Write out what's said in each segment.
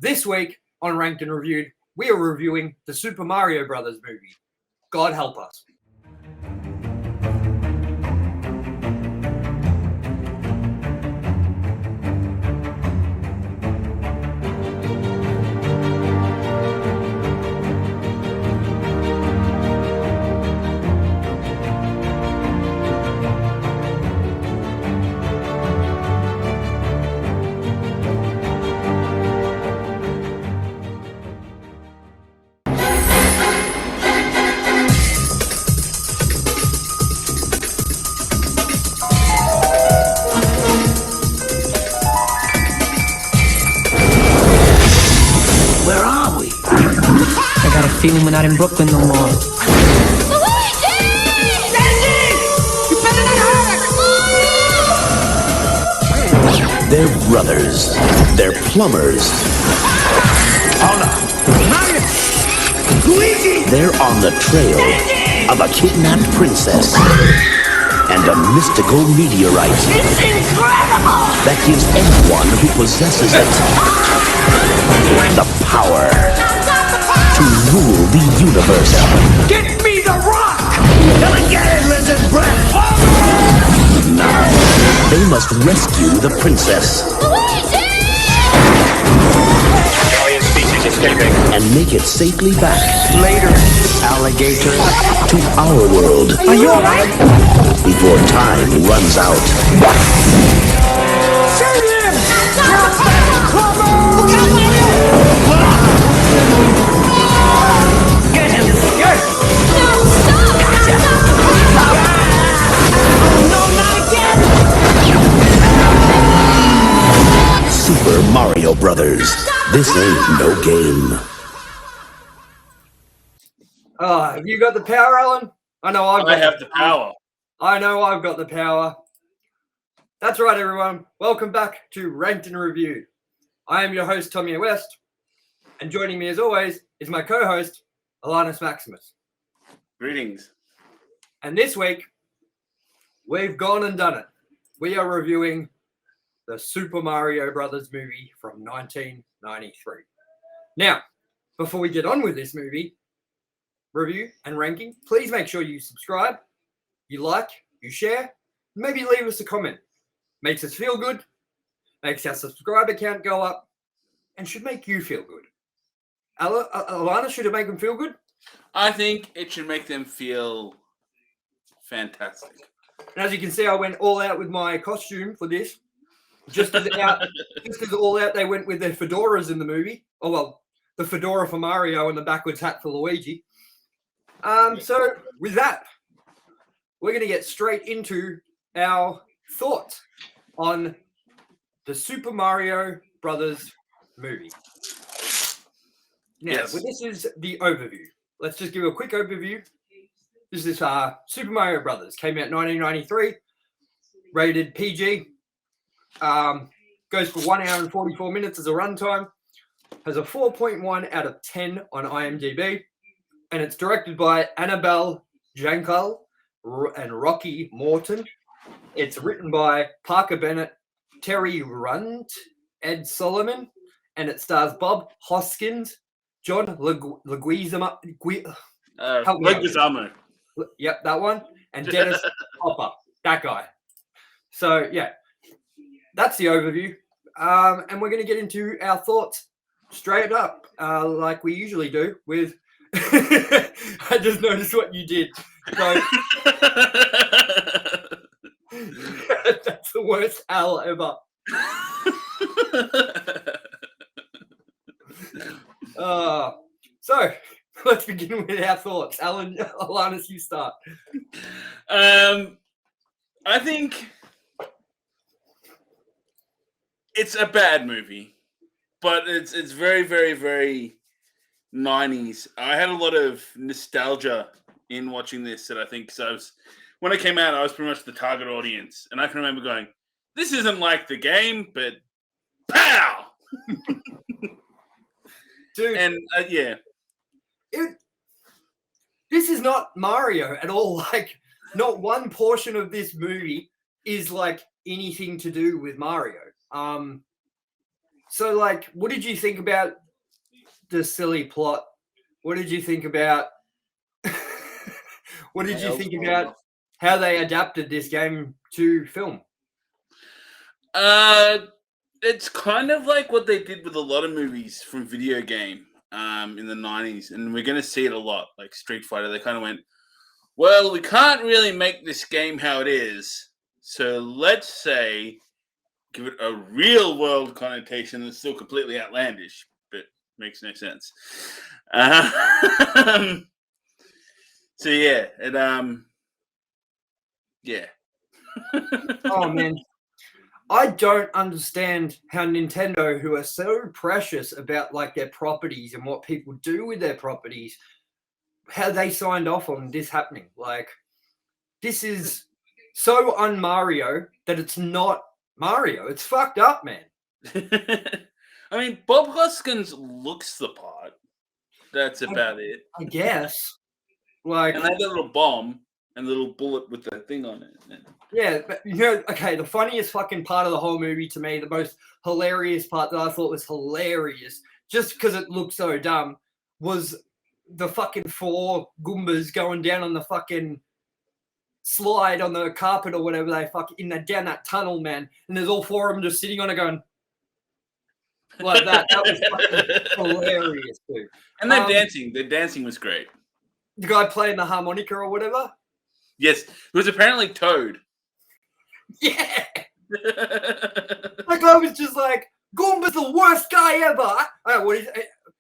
This week on Ranked and Reviewed, we are reviewing the Super Mario Brothers movie. God help us. Feeling we're not in Brooklyn no more. Luigi! Sandy! You better not hurt us! They're brothers. They're plumbers. Paula! Mario! Luigi! They're on the trail of a kidnapped princess and a mystical meteorite. It's incredible! That gives anyone who possesses it the power to rule the universe. Get me the rock! Come and get it, lizard breath! Now, they must rescue the princess. Luigi! Alien species escaping. And make it safely back. Later, alligator. To our world. Are you alright? Before time runs out. Save him! Get him! No, stop! No, not again! Super Mario Brothers. This ain't no game. Have you got the power, Alan? I know I have the power. I know I've got the power. That's right, everyone. Welcome back to Ranked and Reviewed. I am your host, TOMYE West, and joining me as always is my co-host, ALANNIS MAXIMUS. Greetings. And this week, we've gone and done it. We are reviewing the Super Mario Brothers movie from 1993. Now, before we get on with this movie review and ranking, please make sure you subscribe, you like, you share, maybe leave us a comment. Makes us feel good, makes our subscriber count go up, and should make you feel good. Alana, should it make them feel good? I think it should make them feel fantastic. And as you can see, I went all out with my costume for this. Just as all out, they went with their fedoras in the movie. Oh, well, the fedora for Mario and the backwards hat for Luigi. So with that, we're going to get straight into our thoughts on the Super Mario Brothers movie. Now, Yes. well, this is the overview. Let's just give a quick overview. This is Super Mario Brothers. Came out 1993, rated PG. Goes for 1 hour and 44 minutes as a runtime. Has a 4.1 out of 10 on IMDb. And it's directed by Annabelle Jankel and Rocky Morton. It's written by Parker Bennett, Terry Runt, Ed Solomon, and it stars Bob Hoskins, John Leguizamo. Leguizamo. Yep, that one. And Dennis Hopper, that guy. So, yeah, that's the overview. And we're going to get into our thoughts straight up, like we usually do with... I just noticed what you did. So... That's the worst Al ever. So let's begin with our thoughts. Alan, Alannus, you start. I think it's a bad movie, but it's very, very, very 90s. I had a lot of nostalgia in watching this, and I think so. When it came out, I was pretty much the target audience, and I can remember going, "This isn't like the game, but pow!" Dude, and yeah, this is not Mario at all. Like, not one portion of this movie is like anything to do with Mario. So, like, what did you think about the silly plot? What did you think about? What did you think about how they adapted this game to film? It's kind of like what they did with a lot of movies from video game in the 90s, and we're going to see it a lot, like Street Fighter. They kind of went, well, we can't really make this game how it is, so let's say give it a real world connotation that's still completely outlandish, but makes no sense. So yeah, yeah. Oh man, I don't understand how Nintendo, who are so precious about like their properties and what people do with their properties, how they signed off on this happening. Like, this is so un-Mario that it's not Mario. It's fucked up, man. I mean, Bob Hoskins looks the part. That's about it. I guess. Like, And that little bomb and the little bullet with the thing on it. yeah, but you know, okay, the funniest fucking part of the whole movie to me, the most hilarious part that I thought was hilarious, just because it looked so dumb, was the fucking 4 Goombas going down on the fucking slide on the carpet or whatever they down that tunnel, man. And there's all 4 of them just sitting on it going like that. That was fucking hilarious, dude. And they're dancing. Their dancing was great. The guy playing the harmonica or whatever. Yes, it was apparently Toad. Yeah. Like, I was just like, Goomba's the worst guy ever.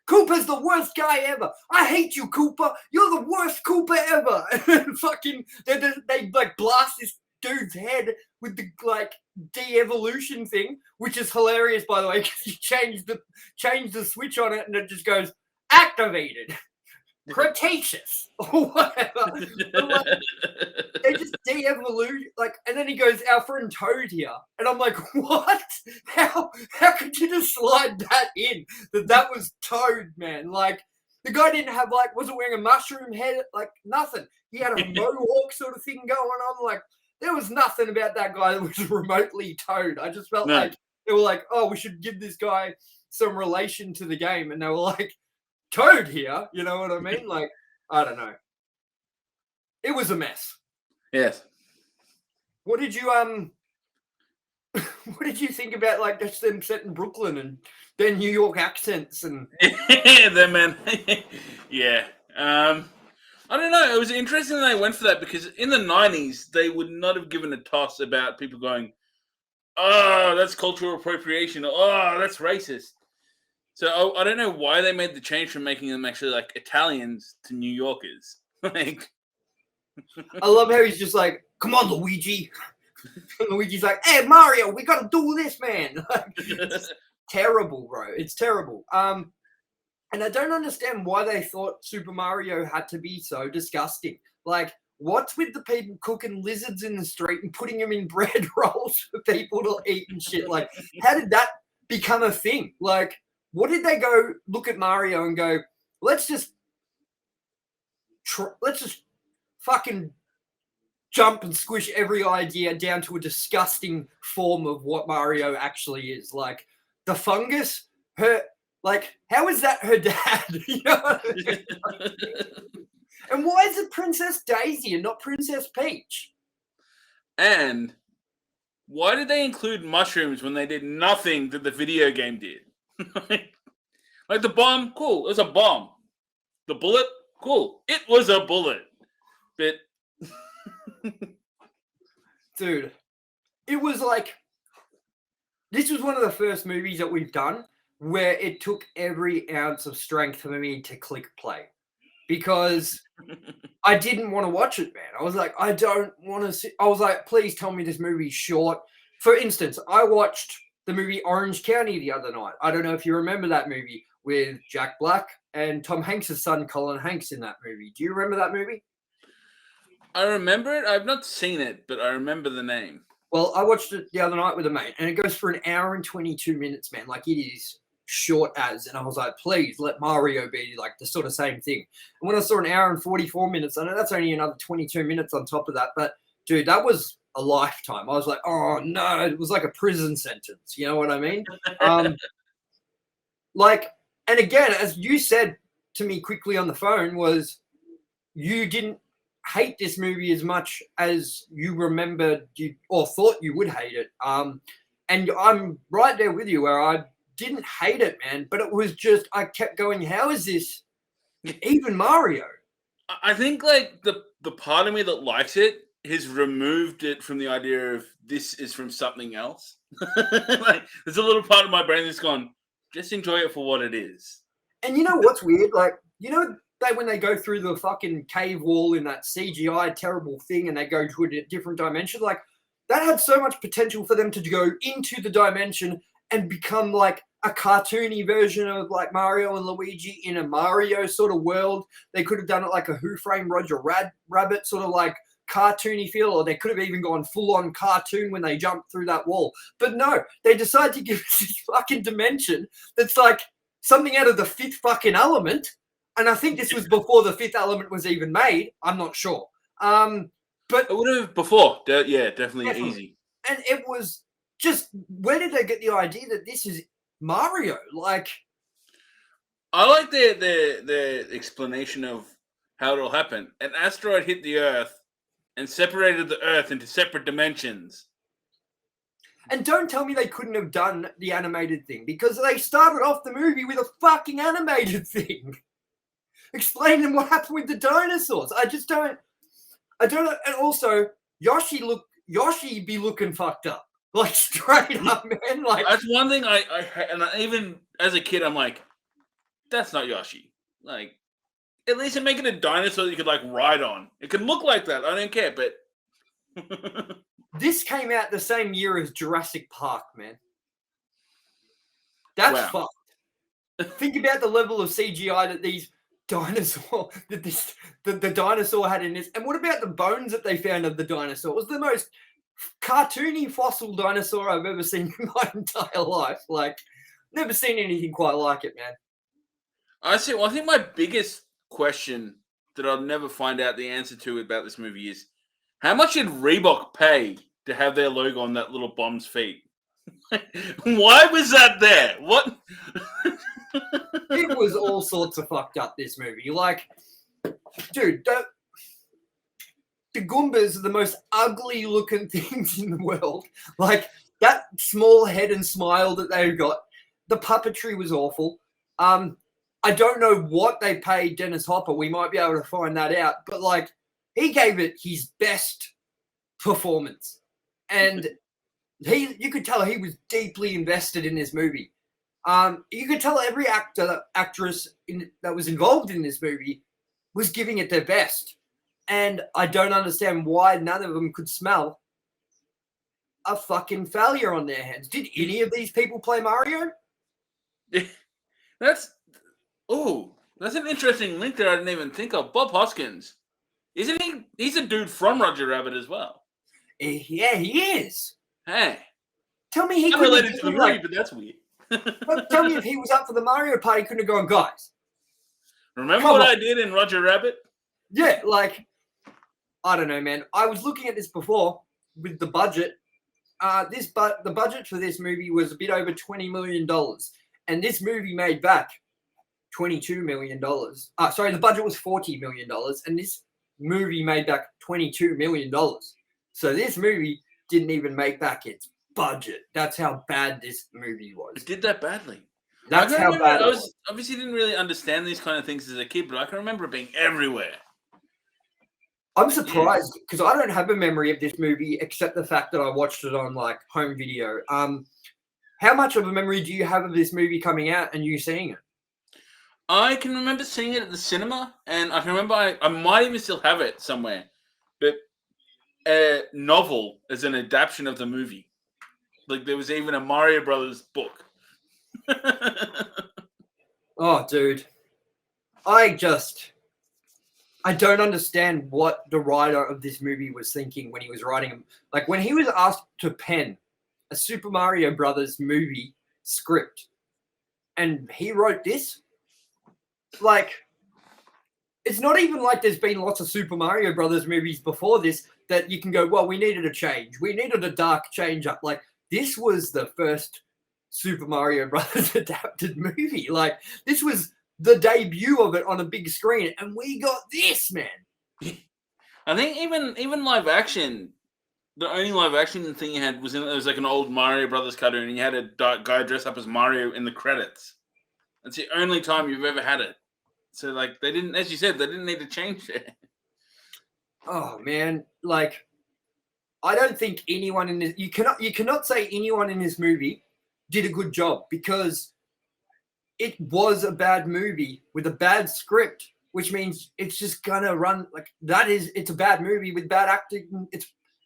Koopa's the worst guy ever. I hate you, Koopa. You're the worst Koopa ever. And fucking, they like blast this dude's head with the like de-evolution thing, which is hilarious, by the way, because you change the switch on it and it just goes activated. Cretaceous or whatever. Like, they just de-evolute, like, and then he goes, our friend Toad here, and I'm like, what? How could you just slide that in? That was Toad, man. Like, the guy didn't have like, wasn't wearing a mushroom head, like nothing. He had a mohawk sort of thing going on. Like, there was nothing about that guy that was remotely Toad. I just felt like they were like, oh, we should give this guy some relation to the game, and they were like, Toad here, you know what I mean? Like, I don't know. It was a mess. Yes. What did you what did you think about like just them set in Brooklyn and their New York accents and them man? Yeah. I don't know. It was interesting that they went for that because in the 90s they would not have given a toss about people going, oh, that's cultural appropriation, or oh, that's racist. So I don't know why they made the change from making them actually like Italians to New Yorkers. Like, I love how he's just like, come on, Luigi. And Luigi's like, hey, Mario, we got to do this, man. Like, it's terrible, bro. It's terrible. And I don't understand why they thought Super Mario had to be so disgusting. Like, what's with the people cooking lizards in the street and putting them in bread rolls for people to eat and shit? Like, how did that become a thing? Like, what did they go look at Mario and go, let's just fucking jump and squish every idea down to a disgusting form of what Mario actually is. Like, the fungus, like, how is that her dad? You know what I mean? And why is it Princess Daisy and not Princess Peach? And why did they include mushrooms when they did nothing that the video game did? Like the bomb, cool. It was a bomb. The bullet, cool. It was a bullet. But dude, it was like, this was one of the first movies that we've done where it took every ounce of strength for me to click play, because I didn't want to watch it, man. I was like, I don't want to see. I was like, please tell me this movie's short. For instance, I watched the movie Orange County the other night. I don't know if you remember that movie with Jack Black and Tom Hanks' son, Colin Hanks, in that movie. Do you remember that movie? I remember it. I've not seen it, but I remember the name. Well, I watched it the other night with a mate, and it goes for an hour and 22 minutes, man. Like, it is short as. And I was like, please let Mario be like the sort of same thing. And when I saw an hour and 44 minutes, I know that's only another 22 minutes on top of that. But, dude, that was a lifetime. I was like, oh, no. It was like a prison sentence. You know what I mean? Like, and again, as you said to me quickly on the phone, was you didn't hate this movie as much as you remembered you or thought you would hate it. And I'm right there with you where I didn't hate it, man, but it was just I kept going, how is this even Mario? I think like the part of me that likes it has removed it from the idea of this is from something else. Like there's a little part of my brain that's gone, just enjoy it for what it is. And you know what's weird? Like, you know, when they go through the fucking cave wall in that CGI terrible thing and they go to a different dimension, like that had so much potential for them to go into the dimension and become like a cartoony version of like Mario and Luigi in a Mario sort of world. They could have done it like a Who Framed Roger Rabbit sort of like cartoony feel, or they could have even gone full on cartoon when they jumped through that wall. But no, they decided to give us this fucking dimension that's like something out of the Fifth fucking Element. And I think this was before the Fifth Element was even made. I'm not sure. But it would have before. Yeah, definitely easy. And it was just, where did they get the idea that this is Mario? Like, I like the explanation of how it all happened. An asteroid hit the Earth and separated the Earth into separate dimensions. And don't tell me they couldn't have done the animated thing, because they started off the movie with a fucking animated thing. Explaining what happened with the dinosaurs. I don't know. And also, Yoshi be looking fucked up. Like, straight up, man. Like, that's one thing and even as a kid, I'm like, that's not Yoshi. Like, at least make it a dinosaur that you could like ride on. It could look like that. I don't care, but this came out the same year as Jurassic Park, man. That's fucked. Think about the level of CGI that these dinosaur the dinosaur had in this. And what about the bones that they found of the dinosaur? It was the most cartoony fossil dinosaur I've ever seen in my entire life. Like, never seen anything quite like it, man. I see. Well, I think my biggest question that I'll never find out the answer to about this movie is, how much did Reebok pay to have their logo on that little bomb's feet? Why was that there? What? It was all sorts of fucked up, this movie. Like, dude, the Goombas are the most ugly looking things in the world. Like, that small head and smile that they've got. The puppetry was awful. I don't know what they paid Dennis Hopper. We might be able to find that out. But, like, he gave it his best performance. And you could tell he was deeply invested in this movie. You could tell every actress that was involved in this movie was giving it their best. And I don't understand why none of them could smell a fucking failure on their hands. Did any of these people play Mario? That's an interesting link that I didn't even think of. Bob Hoskins. Isn't he? He's a dude from Roger Rabbit as well. Yeah, he is. Hey. Tell me he couldn't related to the movie, but that's weird. Tell me if he was up for the Mario Party, couldn't have gone, guys. Remember what I did in Roger Rabbit? Yeah, like, I don't know, man. I was looking at this before with the budget. The budget for this movie was a bit over $20 million. And this movie made back $22 million. Sorry, the budget was $40 million. And this movie made back $22 million. So this movie didn't even make back its budget. That's how bad this movie was. It did that badly. That's how bad it was. Obviously didn't really understand these kind of things as a kid, but I can remember it being everywhere. I'm surprised because I don't have a memory of this movie except the fact that I watched it on like home video. How much of a memory do you have of this movie coming out and you seeing it? I can remember seeing it at the cinema, and I can remember I might even still have it somewhere. But a novel as an adaptation of the movie. Like there was even a Mario Brothers book. Oh, dude. I don't understand what the writer of this movie was thinking when he was writing. Like when he was asked to pen a Super Mario Brothers movie script and he wrote this, like, it's not even like there's been lots of Super Mario Brothers movies before this that you can go, well, we needed a change. We needed a dark change up. Like, this was the first Super Mario Brothers adapted movie. Like, this was the debut of it on a big screen, and we got this, man. I think even live action, the only live action thing you had was it was like an old Mario Brothers cartoon, and you had a guy dress up as Mario in the credits. That's the only time you've ever had it. So, like, they didn't, as you said, they didn't need to change it. Oh man, like, I don't think anyone in this you cannot say anyone in this movie did a good job, because it was a bad movie with a bad script, which means it's just gonna run like that. It's a bad movie with bad acting.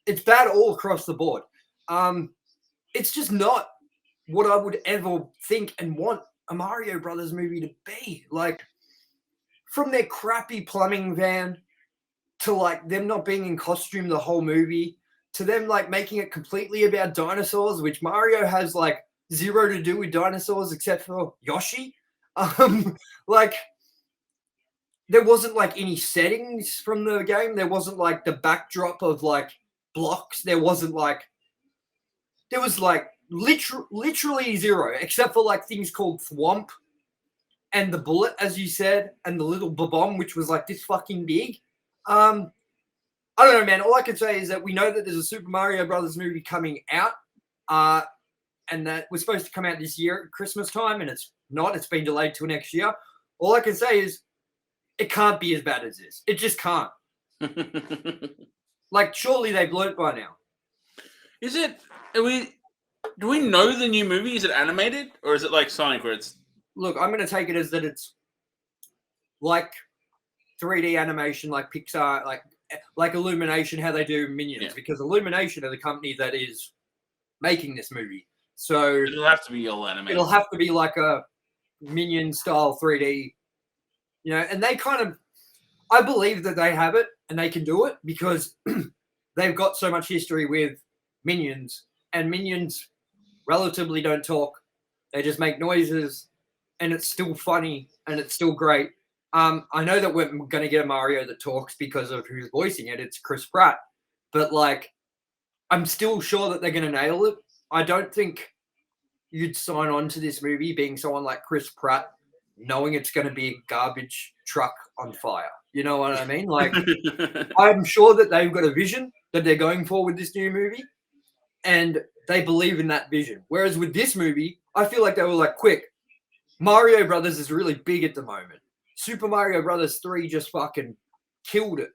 It's bad all across the board. It's just not what I would ever think and want a Mario Brothers movie to be. Like, from their crappy plumbing van to like them not being in costume the whole movie, to them like making it completely about dinosaurs, which Mario has like zero to do with dinosaurs except for Yoshi. Like, there wasn't like any settings from the game. There wasn't like the backdrop of like blocks. There was like literally zero, except for like things called Thwomp and the bullet, as you said, and the little bomb, which was like this fucking big. I don't know, man. All I can say is that we know that there's a Super Mario Brothers movie coming out, and that was supposed to come out this year at Christmas time, and it's not. It's been delayed till next year. All I can say is it can't be as bad as this. It just can't. Like, surely they've learnt by now. Is it? Do we know the new movie? Is it animated, or is it like Sonic, where it's? Look, I'm going to take it as that it's like 3D animation, like Pixar, like Illumination, how they do Minions, because Illumination are the company that is making this movie. So It'll have to be all animated. It'll have to be like a Minion style 3D, and they kind of, I believe that they have it and they can do it because they've got so much history with Minions, and Minions relatively don't talk. They just make noises, and it's still funny and it's still great. I know that we're going to get a Mario that talks because of who's voicing it. It's Chris Pratt. But, like, I'm still sure that they're going to nail it. I don't think you'd sign on to this movie being someone like Chris Pratt, knowing it's going to be a garbage truck on fire. You know what I mean? Like, I'm sure that they've got a vision that they're going for with this new movie, and they believe in that vision. Whereas with this movie, I feel like they were like, quick, Mario Brothers is really big at the moment. Super Mario Brothers 3 just fucking killed it.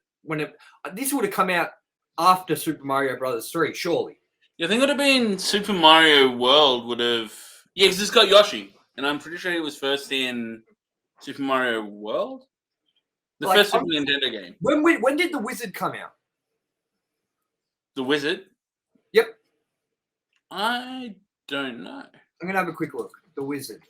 This would have come out after Super Mario Brothers 3, surely. Yeah, I think it would have been Super Mario World would have... Yeah, because it's got Yoshi. And I'm pretty sure he was first in Super Mario World? The first Super Nintendo game. When did The Wizard come out? The Wizard? Yep. I don't know. I'm going to have a quick look. The Wizard.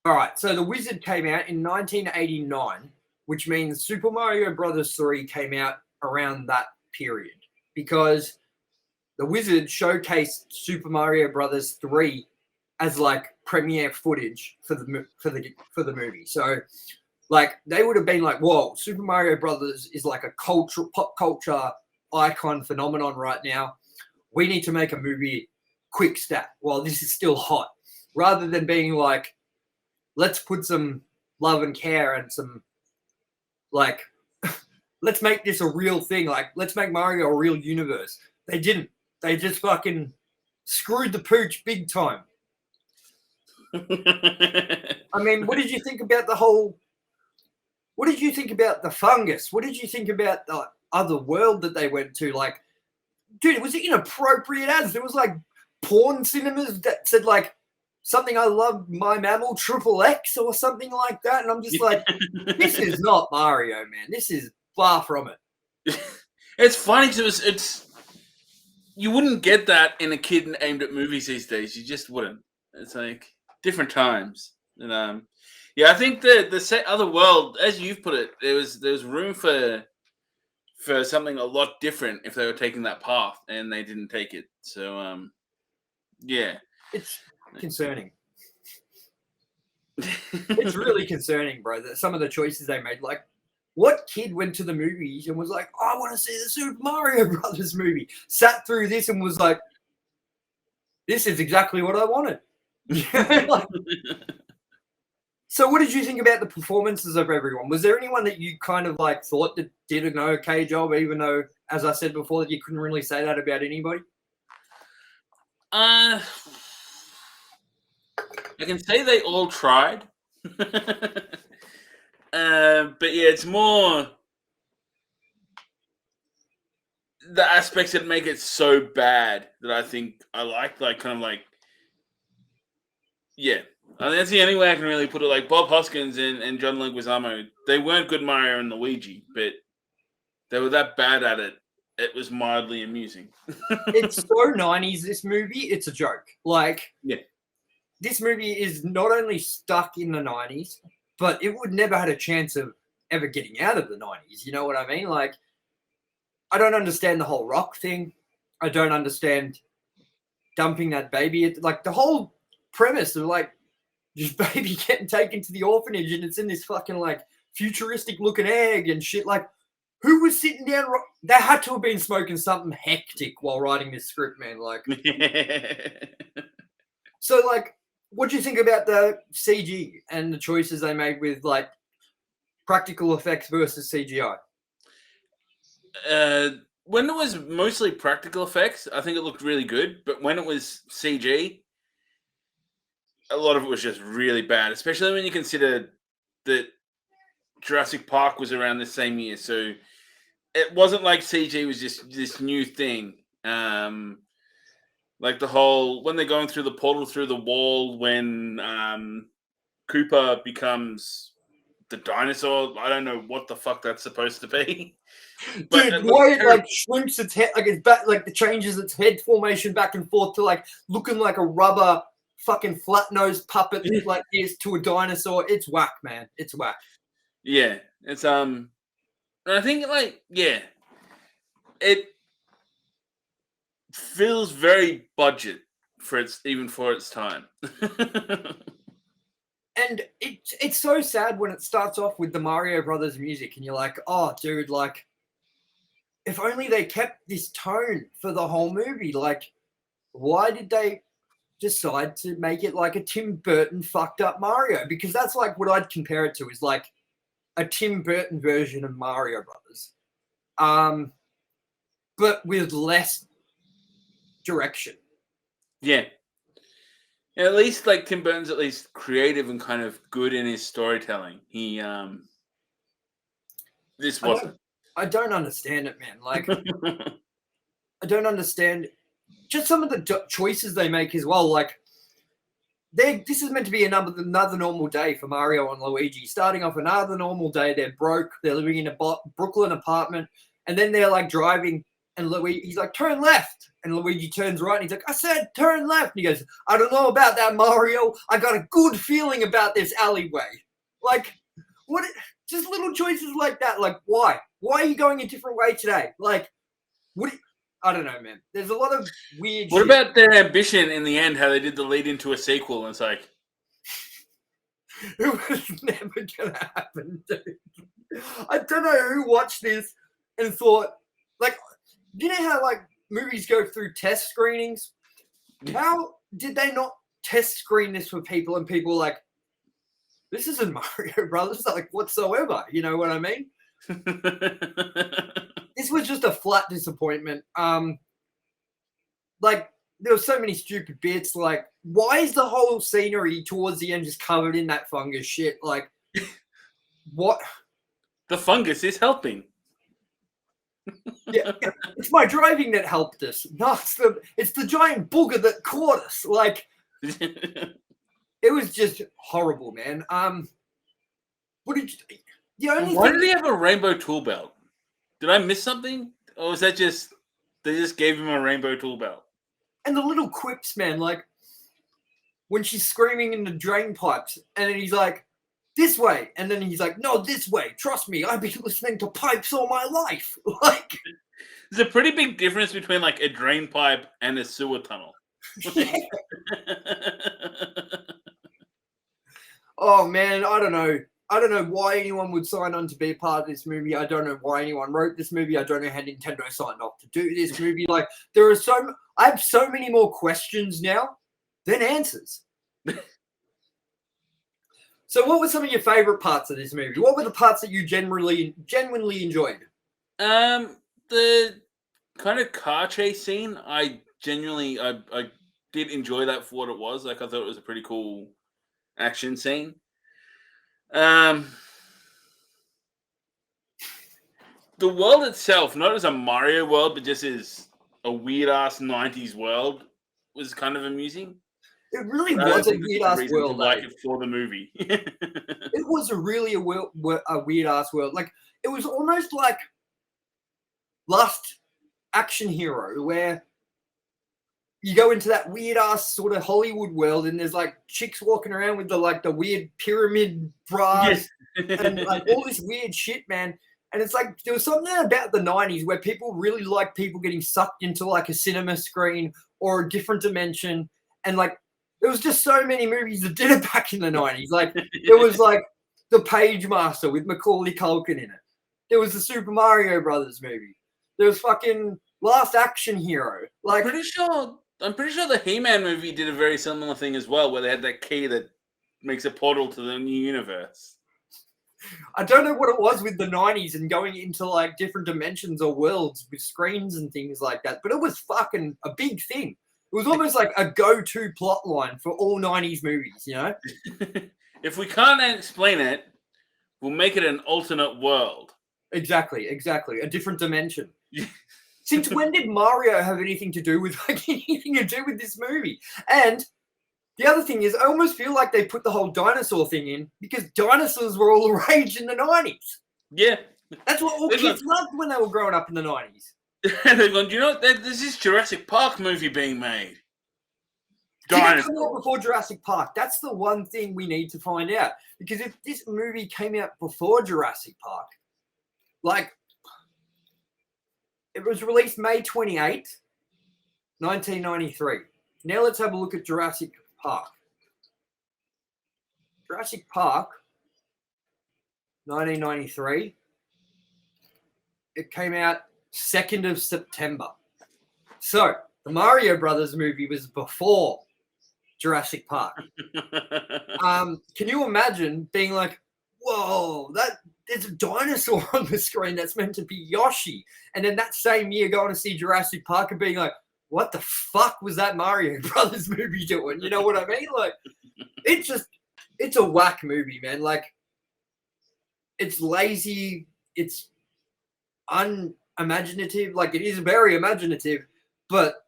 All right, so The Wizard came out in 1989, which means Super Mario Brothers 3 came out around that period, because The Wizard showcased Super Mario Brothers 3 as like premiere footage for the movie. So, like, they would have been like, "Whoa, Super Mario Brothers is like a pop culture icon phenomenon right now. We need to make a movie quick stat while this is still hot," rather than being like, let's put some love and care and some, like, let's make this a real thing. Like, let's make Mario a real universe. They didn't. They just fucking screwed the pooch big time. I mean, what did you think about what did you think about the fungus? What did you think about the other world that they went to? Like, dude, it was inappropriate ads. There was like porn cinemas that said like, something I love, my mammal, XXX or something like that. And I'm just like, this is not Mario, man. This is far from it. It's funny because it's you wouldn't get that in a kid aimed at movies these days. You just wouldn't. It's like different times. And yeah, I think the other world, as you've put it, there was room for something a lot different if they were taking that path, and they didn't take it. So yeah. It's concerning. It's really concerning, bro, that some of the choices they made. Like, What kid went to the movies and was like, I want to see the Super Mario Brothers movie? Sat through this and was like, this is exactly what I wanted. Like, so what did you think about the performances of everyone? Was there anyone that you kind of like thought that did an okay job, even though, as I said before, that you couldn't really say that about anybody? I can say they all tried. But yeah, it's more the aspects that make it so bad that I think I like kind of like, yeah. I think that's the only way I can really put it. Like Bob Hoskins and John Leguizamo, they weren't good Mario and Luigi, but they were that bad at it. It was mildly amusing. It's so 90s, this movie, it's a joke. Like, Yeah. This movie is not only stuck in the 90s, but it would never had a chance of ever getting out of the 90s. You know what I mean? Like, I don't understand the whole rock thing. I don't understand dumping that baby. Like, the whole premise of, like, just baby getting taken to the orphanage and it's in this fucking, like, futuristic looking egg and shit. Like, who was sitting down? They had to have been smoking something hectic while writing this script, man. Like, so, like, what do you think about the CG and the choices they made with, like, practical effects versus CGI? When it was mostly practical effects, I think it looked really good. But when it was CG, a lot of it was just really bad, especially when you consider that Jurassic Park was around the same year. So it wasn't like CG was just this new thing. Like the whole, when they're going through the portal through the wall, when Cooper becomes the dinosaur. I don't know what the fuck that's supposed to be. But dude, the way it like shrinks its head, like it's back, like it changes its head formation back and forth to like looking like a rubber fucking flat nosed puppet like this to a dinosaur. It's whack, man. It's whack. Yeah, it's and I think like it feels very budget for its time. And it's so sad when it starts off with the Mario Brothers music, and you're like, oh, dude, like, if only they kept this tone for the whole movie. Like, why did they decide to make it like a Tim Burton fucked up Mario? Because that's like what I'd compare it to, is like a Tim Burton version of Mario Brothers, but with less direction. Yeah. At least like Tim Burton's at least creative and kind of good in his storytelling. He this wasn't. I don't understand it, man. Like, I don't understand just some of the choices they make as well. Like, this is meant to be another normal day for Mario and Luigi. Starting off another normal day, they're broke. They're living in a Brooklyn apartment, and then they're like driving, and he's like, turn left. And Luigi turns right, and he's like, I said turn left. And he goes, I don't know about that, Mario. I got a good feeling about this alleyway. Like, what? Just little choices like that. Like, why? Why are you going a different way today? Like, what? I don't know, man. There's a lot of weird What shit. about their ambition in the end, how they did the lead into a sequel? And it's like, It was never going to happen, dude. I don't know who watched this and thought, like, you know how, like, movies go through test screenings? How did they not test screen this for people, and people like, this isn't Mario Brothers, like, whatsoever. You know what I mean? This was just a flat disappointment. Like, there were so many stupid bits. Like, why is the whole scenery towards the end just covered in that fungus shit? Like, what? The fungus is helping. Yeah, it's my driving that helped us. No, it's the giant booger that caught us. Like, it was just horrible, man. What did you? The only Why thing, did he have a rainbow tool belt? Did I miss something? Or was that just they just gave him a rainbow tool belt? and the little quips, man. Like when she's screaming in the drain pipes, and then he's like, "This way," and then he's like, "No, this way. Trust me, I've been listening to pipes all my life." Like, There's a pretty big difference between like a drain pipe and a sewer tunnel. yeah. Oh man, I don't know. I don't know why anyone would sign on to be a part of this movie. I don't know why anyone wrote this movie. I don't know how Nintendo signed off to do this movie. Like, I have so many more questions now than answers. So what were some of your favorite parts of this movie? What were the parts that you genuinely enjoyed? The kind of car chase scene, I did enjoy that for what it was. Like, I thought it was a pretty cool action scene. The world itself, not as a Mario world, but just as a weird ass 90s world, was kind of amusing. It really was a weird ass world. Like it for the movie. It was a weird ass world. Like, it was almost like Last Action Hero, where you go into that weird ass sort of Hollywood world, and there's like chicks walking around with the weird pyramid bras and like all this weird shit, man. And it's like there was something about the 90s where people really like people getting sucked into like a cinema screen or a different dimension, and like there was just so many movies that did it back in the 90s. Like there was like The Page Master with Macaulay Culkin in it. There was the Super Mario Brothers movie. There was fucking Last Action Hero. Like I'm pretty sure the He-Man movie did a very similar thing as well, where they had that key that makes a portal to the new universe. I don't know what it was with the 90s and going into like different dimensions or worlds with screens and things like that, but it was fucking a big thing. It was almost like a go-to plot line for all 90s movies, you know? If we can't explain it, we'll make it an alternate world. Exactly. A different dimension. Since when did Mario have anything to do with this movie? And the other thing is, I almost feel like they put the whole dinosaur thing in because dinosaurs were all the rage in the 90s. Yeah. That's what all kids loved when they were growing up in the 90s. They're going, do you know, there's this Jurassic Park movie being made. Did it come out before Jurassic Park? That's the one thing we need to find out. Because if this movie came out before Jurassic Park, like, it was released May 28th, 1993. Now let's have a look at Jurassic Park. Jurassic Park, 1993. It came out 2nd of September. So, the Mario Brothers movie was before Jurassic Park. Can you imagine being like, whoa, there's a dinosaur on the screen that's meant to be Yoshi. And then that same year going to see Jurassic Park and being like, what the fuck was that Mario Brothers movie doing? You know what I mean? Like, it's a whack movie, man. Like, it's lazy. It's unimaginative. Like, it is very imaginative, but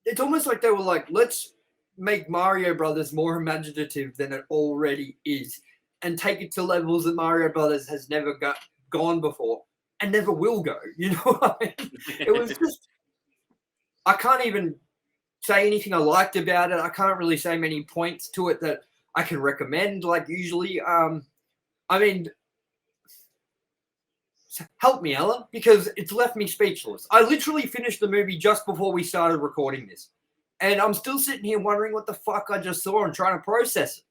it's almost like they were like, let's make Mario Brothers more imaginative than it already is and take it to levels that Mario Brothers has never gone before and never will go. You know what I mean? It was just, I can't even say anything I liked about it. I can't really say many points to it that I can recommend, like usually. I mean, help me, Ella, because it's left me speechless. I literally finished the movie just before we started recording this. And I'm still sitting here wondering what the fuck I just saw and trying to process it.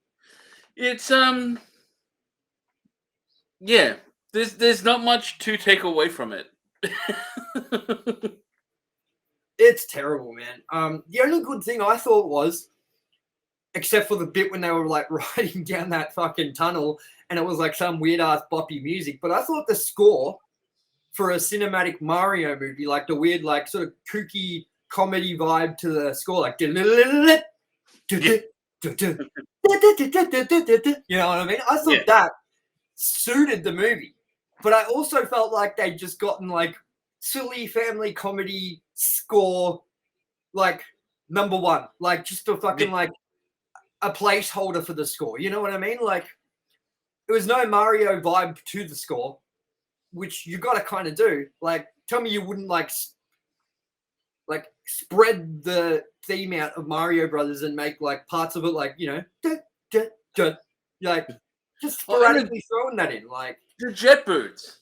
It's, yeah, there's not much to take away from it. It's terrible, man. The only good thing I thought was, except for the bit when they were like riding down that fucking tunnel and it was like some weird ass boppy music, but I thought the score for a cinematic Mario movie, like the weird, like sort of kooky comedy vibe to the score, like you know what I mean? I thought that suited the movie, but I also felt like they'd just gotten like silly family comedy score, like number one, like just a fucking like a placeholder for the score. You know what I mean? Like there was no Mario vibe to the score, which you got to kind of do. Like, tell me you wouldn't like spread the theme out of Mario Brothers and make like parts of it like, you know, like just sporadically throwing that in, like the jet boots.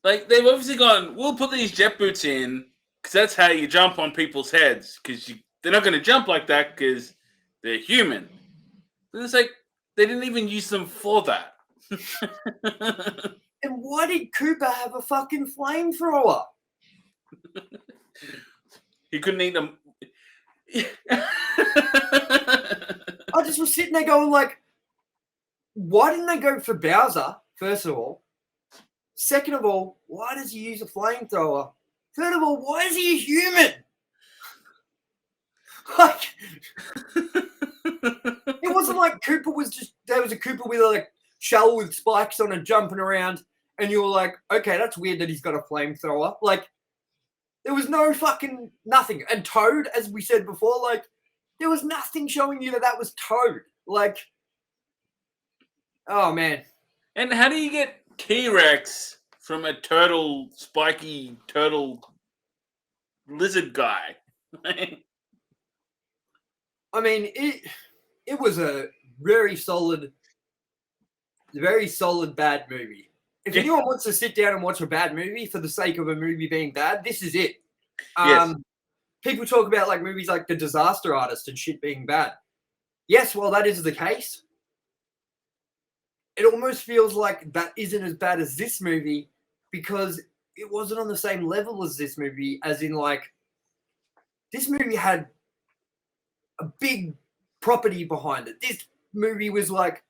Like they've obviously gone, we'll put these jet boots in because that's how you jump on people's heads because they're not going to jump like that because they're human. And it's like, They didn't even use them for that. And why did Cooper have a fucking flamethrower? He couldn't eat them. I just was sitting there going like, why didn't they go for Bowser, first of all? Second of all, why does he use a flamethrower? Third of all, why is he a human? Like, it wasn't like Cooper was just, there was a Cooper with a like shell with spikes on and jumping around, and you were like, okay, that's weird that he's got a flamethrower. Like, there was no fucking nothing. And Toad, as we said before, like, there was nothing showing you that that was Toad. Like, oh man. And how do you get T-Rex from a turtle, spiky turtle lizard guy? I mean, it was a very solid bad movie. If anyone wants to sit down and watch a bad movie for the sake of a movie being bad, this is it. Yes. People talk about like movies like The Disaster Artist and shit being bad. Yes, while that is the case, it almost feels like that isn't as bad as this movie because it wasn't on the same level as this movie, as in like this movie had a big property behind it. This movie was like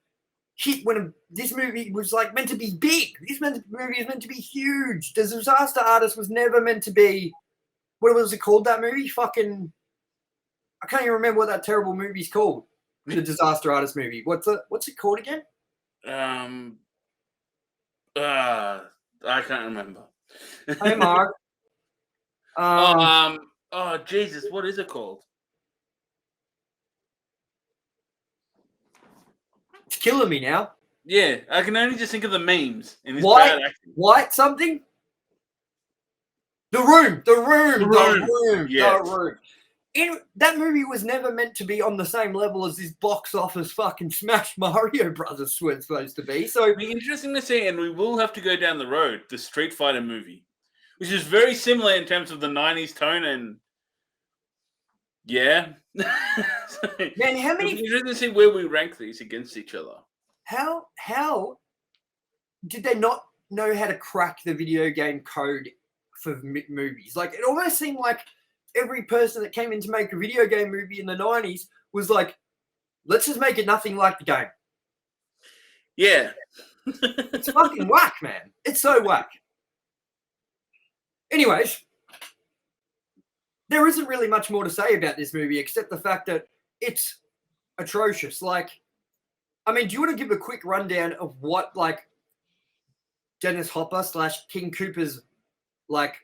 this movie was like meant to be big. This movie is meant to be huge. The Disaster Artist was never meant to be. What was it called? That movie? Fucking, I can't even remember what that terrible movie's called. The Disaster Artist movie. What's it called again? I can't remember. Hey, Mark. Oh Jesus, what is it called? It's killing me now. Yeah, I can only just think of the memes. And it's bad acting. White something? The Room. Yes. The Room. That movie was never meant to be on the same level as this box office fucking Smash Mario Brothers was supposed to be. So it'll be interesting to see, and we will have to go down the road, the Street Fighter movie, which is very similar in terms of the 90s tone and yeah. man, how many? It'll be interesting to see where we rank these against each other. How did they not know how to crack the video game code for movies? Like, it almost seemed like every person that came in to make a video game movie in the 90s was like, let's just make it nothing like the game. Yeah. It's fucking whack, man. It's so whack. Anyways, there isn't really much more to say about this movie except the fact that it's atrocious. Like, I mean, do you want to give a quick rundown of what, like, Dennis Hopper / King Cooper's, like,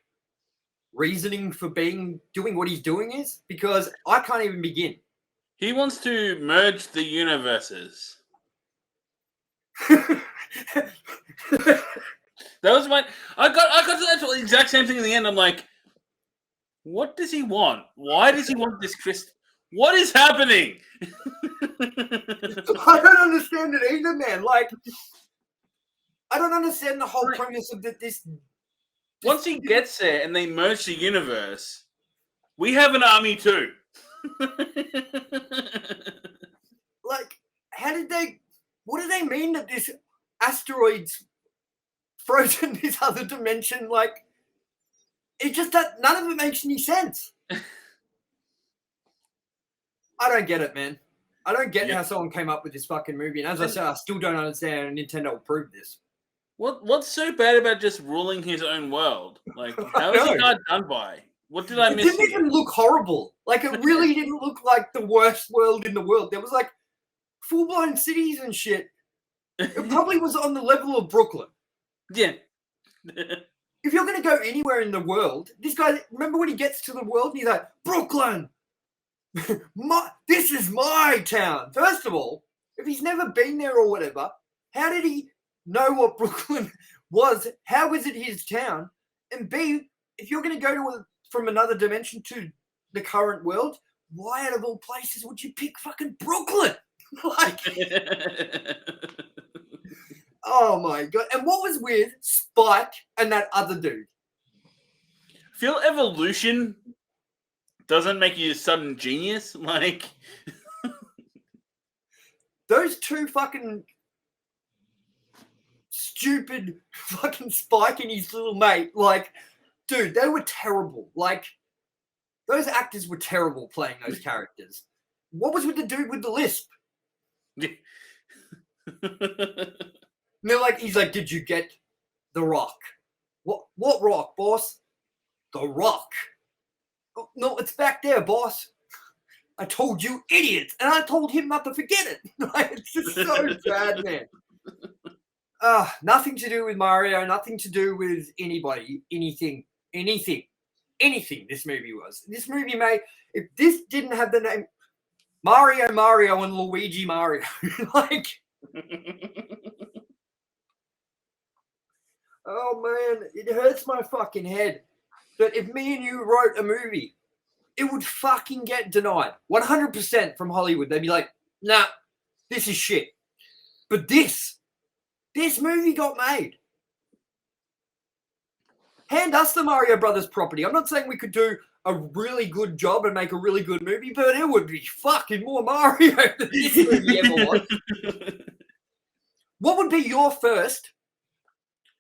reasoning for doing what he's doing is? Because I can't even begin. He wants to merge the universes. That was my. I got to that exact same thing in the end. I'm like, what does he want? Why does he want this crystal? What is happening? I don't understand it either, man. Like, I don't understand the whole premise of this. Once he gets there and they merge the universe, we have an army too. Like, what do they mean that this asteroid's frozen this other dimension? Like, it just, none of it makes any sense. I don't get it, man. I don't get how someone came up with this fucking movie. And as I said, I still don't understand, and Nintendo will prove this. What's so bad about just ruling his own world? Like, how is he not done by? What did I miss? It didn't even look horrible. Like, it really didn't look like the worst world in the world. There was, like, full-blown cities and shit. It probably was on the level of Brooklyn. Yeah. If you're going to go anywhere in the world, this guy, remember when he gets to the world and he's like, Brooklyn! This is my town. First of all, if he's never been there or whatever, how did he know what Brooklyn was? How is it his town? And B, if you're going to go from another dimension to the current world, why out of all places would you pick fucking Brooklyn? Like, oh my god. And what was weird, Spike and that other dude. I feel evolution doesn't make you a sudden genius. Like, those two fucking stupid fucking Spike and his little mate, like, dude, they were terrible. Like, those actors were terrible playing those characters. What was with the dude with the lisp? And they're like, he's like, did you get the rock? What rock, boss? The rock. Oh, no, it's back there, boss. I told you, idiots, and I told him not to forget it. Like, it's just so bad, man. Nothing to do with Mario, nothing to do with anybody, anything. This movie was. This movie if this didn't have the name Mario and Luigi Mario, like, oh man, it hurts my fucking head that if me and you wrote a movie, it would fucking get denied 100% from Hollywood. They'd be like, nah, this is shit. But this movie got made. Hand us the Mario Brothers property. I'm not saying we could do a really good job and make a really good movie, but it would be fucking more Mario than this movie ever was. What would be your first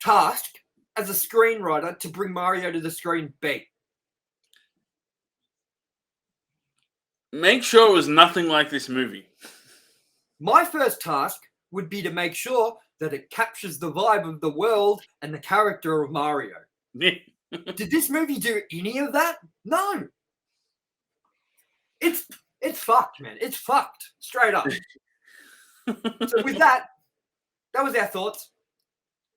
task as a screenwriter to bring Mario to the screen be? Make sure it was nothing like this movie. My first task would be to make sure that it captures the vibe of the world and the character of Mario. Did this movie do any of that? No. It's fucked, man. It's fucked. Straight up. So with that was our thoughts.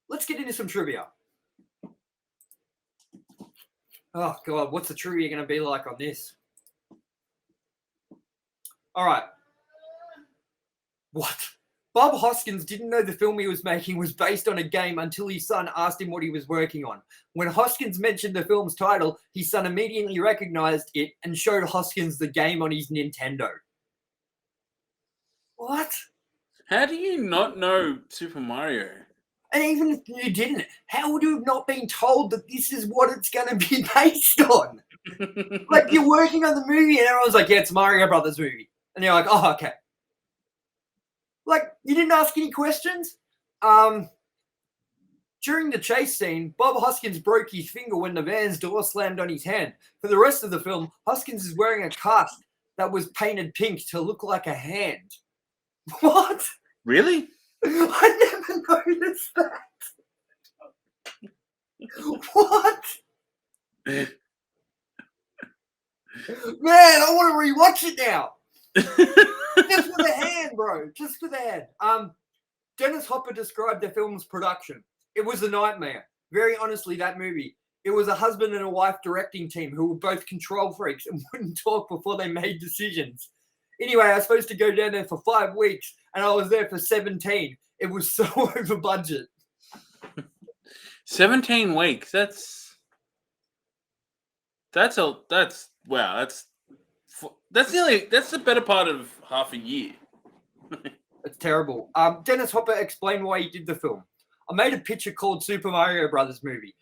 Let's get into some trivia. Oh, God, what's the trivia going to be like on this? All right. What? Bob Hoskins didn't know the film he was making was based on a game until his son asked him what he was working on. When Hoskins mentioned the film's title, his son immediately recognized it and showed Hoskins the game on his Nintendo. What? How do you not know Super Mario? And even if you didn't, how would you have not been told that this is what it's going to be based on? Like, you're working on the movie and everyone's like, yeah, it's a Mario Brothers movie. And you're like, oh, okay. Like, you didn't ask any questions? During the chase scene, Bob Hoskins broke his finger when the van's door slammed on his hand. For the rest of the film, Hoskins is wearing a cast that was painted pink to look like a hand. What? Really? I never noticed that. What? Man, I want to rewatch it now. Just for the hand, bro. Just for the hand. Dennis Hopper described the film's production. It was a nightmare. Very honestly, that movie. It was a husband and a wife directing team who were both control freaks and wouldn't talk before they made decisions. Anyway, I was supposed to go down there for 5 weeks, and I was there for 17. It was so over budget. 17 weeks. That's the better part of half a year. It's terrible. Dennis Hopper explained why he did the film. I made a picture called Super Mario Brothers movie.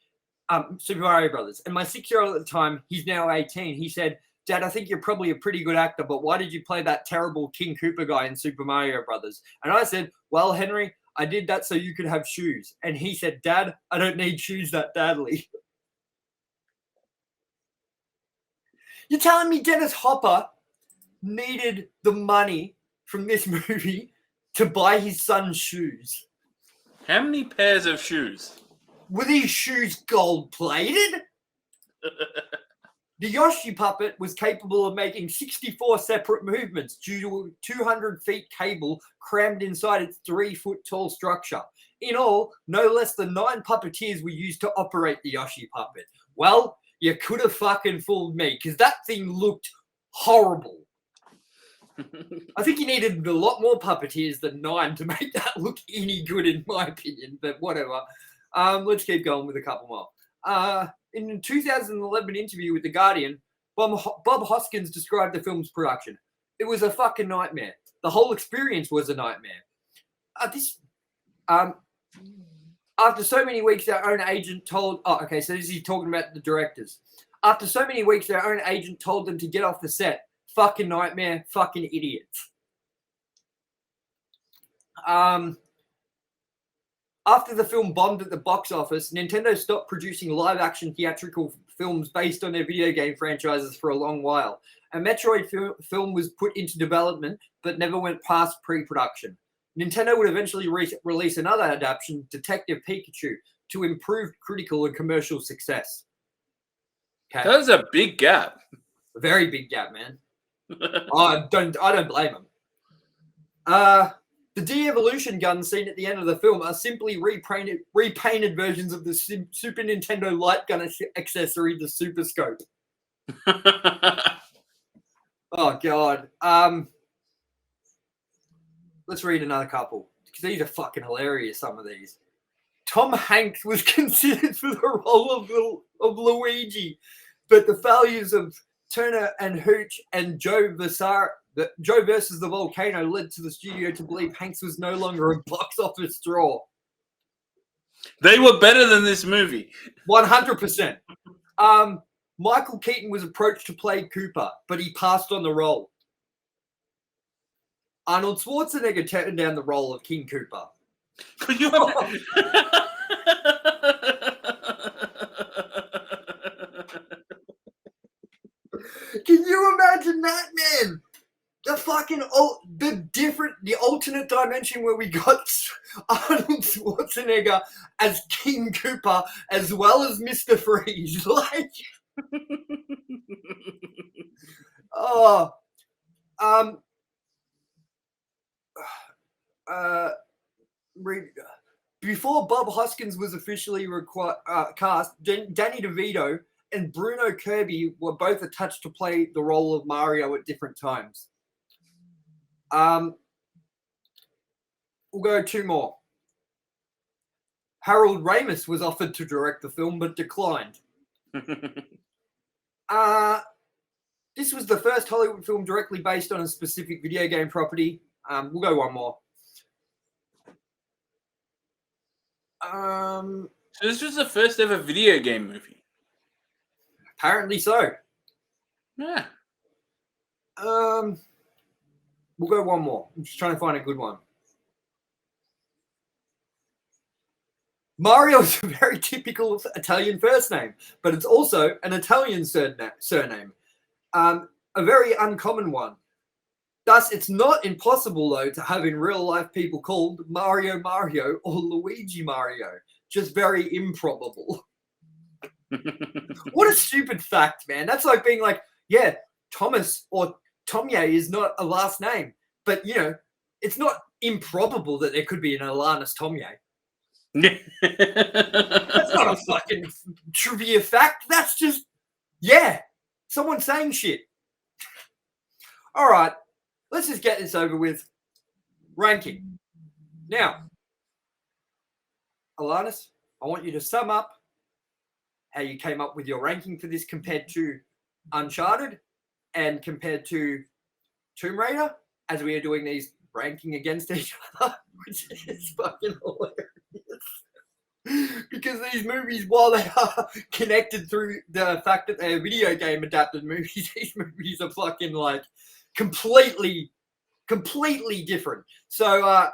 Super Mario Brothers. And my 6-year-old at the time, he's now 18, he said, Dad, I think you're probably a pretty good actor, but why did you play that terrible King Koopa guy in Super Mario Brothers? And I said, well, Henry, I did that so you could have shoes. And he said, Dad, I don't need shoes that badly. You're telling me Dennis Hopper needed the money from this movie to buy his son's shoes? How many pairs of shoes? Were these shoes gold-plated? The Yoshi puppet was capable of making 64 separate movements due to a 200 feet cable crammed inside its 3-foot-tall structure. In all, no less than 9 puppeteers were used to operate the Yoshi puppet. Well, you could have fucking fooled me, because that thing looked horrible. I think you needed a lot more puppeteers than 9 to make that look any good, in my opinion, but whatever. Let's keep going with a couple more. In a 2011 interview with The Guardian, Bob Hoskins described the film's production. It was a fucking nightmare. The whole experience was a nightmare. After so many weeks, our own agent told... Oh, okay, so this is talking about the directors. After so many weeks, their own agent told them to get off the set. Fucking nightmare, fucking idiots. After the film bombed at the box office, Nintendo stopped producing live-action theatrical films based on their video game franchises for a long while. A Metroid film was put into development, but never went past pre-production. Nintendo would eventually release another adaptation, Detective Pikachu, to improve critical and commercial success. Okay. That was a big gap. A very big gap, man. I don't blame him. The de-evolution guns seen at the end of the film are simply repainted versions of the Super Nintendo light gun accessory, the Super Scope. Oh God. Let's read another couple because these are fucking hilarious. Some of these. Tom Hanks was considered for the role of Luigi, but the failures of Turner and Hooch and Joe versus the Volcano led to the studio to believe Hanks was no longer a box office draw. They were better than this movie. 100%. Michael Keaton was approached to play Cooper, but he passed on the role. Arnold Schwarzenegger turned down the role of King Cooper. Could you Can you imagine that, man? The fucking the alternate dimension where we got Arnold Schwarzenegger as King Koopa as well as Mr. Freeze. Like, before Bob Hoskins was officially cast, Danny DeVito and Bruno Kirby were both attached to play the role of Mario at different times. We'll go two more. Harold Ramis was offered to direct the film but declined. This was the first Hollywood film directly based on a specific video game property. We'll go one more. So this was the first ever video game movie. Apparently so. Yeah. We'll go one more. I'm just trying to find a good one. Mario is a very typical Italian first name, but it's also an Italian surname. A very uncommon one. Thus, it's not impossible, though, to have in real life people called Mario Mario or Luigi Mario. Just very improbable. What a stupid fact, man. That's like being like, yeah, Thomas or TOMYE is not a last name. But, you know, it's not improbable that there could be an ALANNIS TOMYE. That's not a fucking trivia fact. That's just, yeah, someone saying shit. All right, let's just get this over with. Ranking. Now, ALANNIS, I want you to sum up how you came up with your ranking for this compared to Uncharted and compared to Tomb Raider, as we are doing these ranking against each other, which is fucking hilarious. Because these movies, while they are connected through the fact that they're video game adapted movies, these movies are fucking like completely different. So,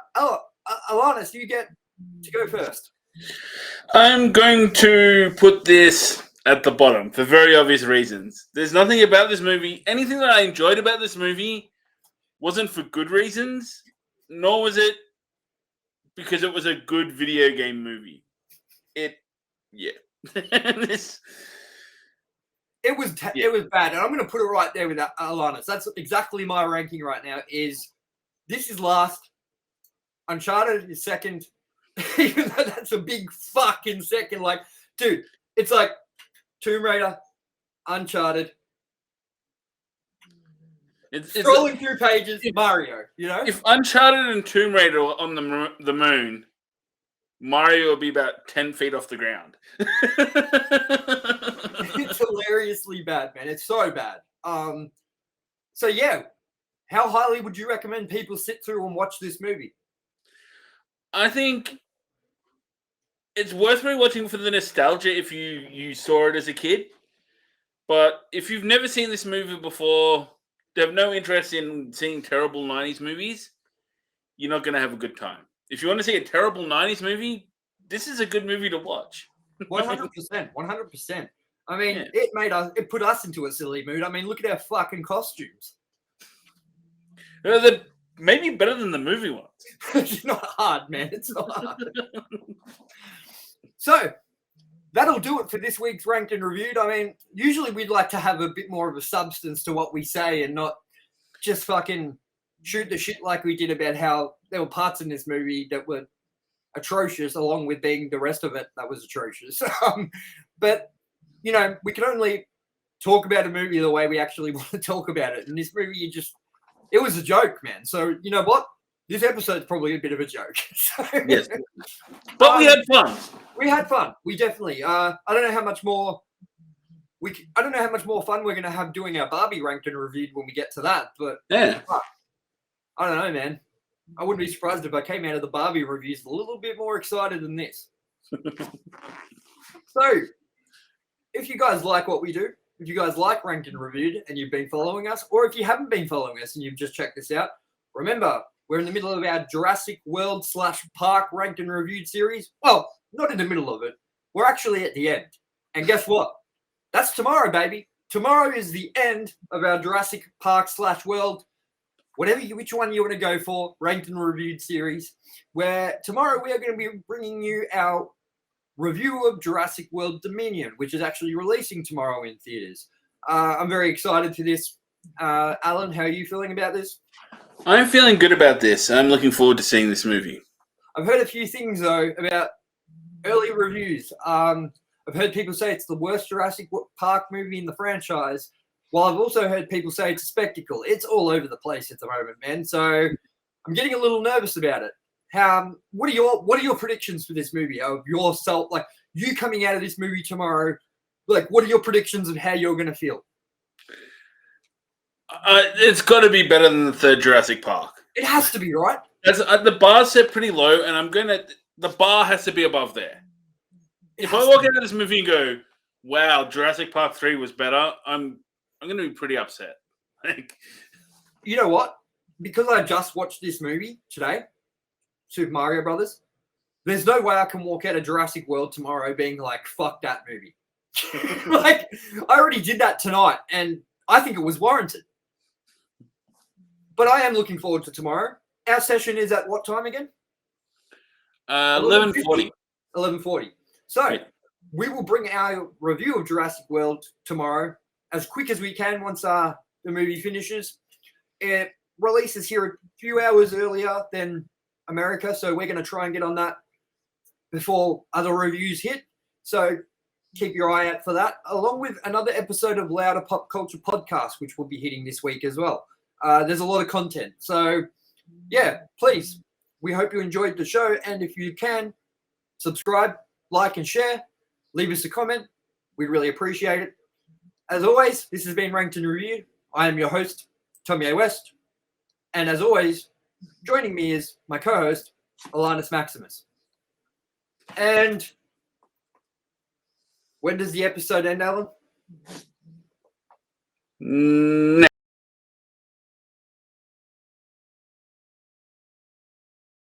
ALANNIS, you get to go first. I'm going to put this at the bottom for very obvious reasons. There's nothing about this movie, anything that I enjoyed about this movie wasn't for good reasons, nor was it because it was a good video game movie. It was bad, and I'm going to put it right there with ALANNIS. That's exactly my ranking right now. This is last, Uncharted is second, even though that's a big fucking second. Like, dude, it's like Tomb Raider, Uncharted. It's scrolling through pages, Mario. You know, if Uncharted and Tomb Raider were on the moon, Mario will be about 10 feet off the ground. It's hilariously bad, man. It's so bad. So yeah, how highly would you recommend people sit through and watch this movie? I think it's worth rewatching for the nostalgia if you saw it as a kid. But if you've never seen this movie before, they have no interest in seeing terrible 90s movies, you're not going to have a good time. If you want to see a terrible 90s movie, this is a good movie to watch. 100%. 100%. I mean, Yeah. it put us into a silly mood. I mean, look at our fucking costumes. They're maybe better than the movie ones. It's not hard, man. It's not hard. So, that'll do it for this week's Ranked and Reviewed. I mean, usually we'd like to have a bit more of a substance to what we say and not just fucking shoot the shit like we did about how there were parts in this movie that were atrocious, along with being the rest of it that was atrocious. But, you know, we can only talk about a movie the way we actually want to talk about it. And this movie, it was a joke, man. So, you know what? This episode's probably a bit of a joke. So, Yes. But we had fun. We had fun. We definitely. I don't know how much more fun we're gonna have doing our Barbie ranked and reviewed when we get to that. But Yeah. I don't know, man. I wouldn't be surprised if I came out of the Barbie reviews a little bit more excited than this. So, if you guys like what we do, if you guys like Ranked and Reviewed and you've been following us, or if you haven't been following us and you've just checked this out, remember, we're in the middle of our Jurassic World / Park Ranked and Reviewed series. Well, not in the middle of it. We're actually at the end. And guess what? That's tomorrow, baby. Tomorrow is the end of our Jurassic Park / World, which one you want to go for, Ranked and Reviewed series, where tomorrow we are going to be bringing you our review of Jurassic World Dominion, which is actually releasing tomorrow in theaters. I'm very excited for this. Alan, how are you feeling about this? I'm feeling good about this. I'm looking forward to seeing this movie. I've heard a few things, though, about early reviews. I've heard people say it's the worst Jurassic Park movie in the franchise, while I've also heard people say it's a spectacle. It's all over the place at the moment, man. So I'm getting a little nervous about it. What are your predictions for this movie? Of yourself, like you coming out of this movie tomorrow, like what are your predictions of how you're going to feel? It's got to be better than the third Jurassic Park. It has to be, right? The bar's set pretty low, and the bar has to be above there. If I walk out of this movie and go, "Wow, Jurassic Park 3 was better," I'm going to be pretty upset. You know what? Because I just watched this movie today, Super Mario Brothers, there's no way I can walk out of Jurassic World tomorrow being like, "Fuck that movie." Like, I already did that tonight, and I think it was warranted. But I am looking forward to tomorrow. Our session is at what time again? 11:40. 11:40. So we will bring our review of Jurassic World tomorrow as quick as we can once the movie finishes. It releases here a few hours earlier than America, so we're going to try and get on that before other reviews hit. So keep your eye out for that, along with another episode of Louder Pop Culture Podcast, which will be hitting this week as well. There's a lot of content. So, yeah, please, we hope you enjoyed the show. And if you can, subscribe, like, and share. Leave us a comment. We'd really appreciate it. As always, this has been Ranked and Reviewed. I am your host, TOMYE West. And as always, joining me is my co-host, ALANNIS Maximus. And when does the episode end, Alan? Next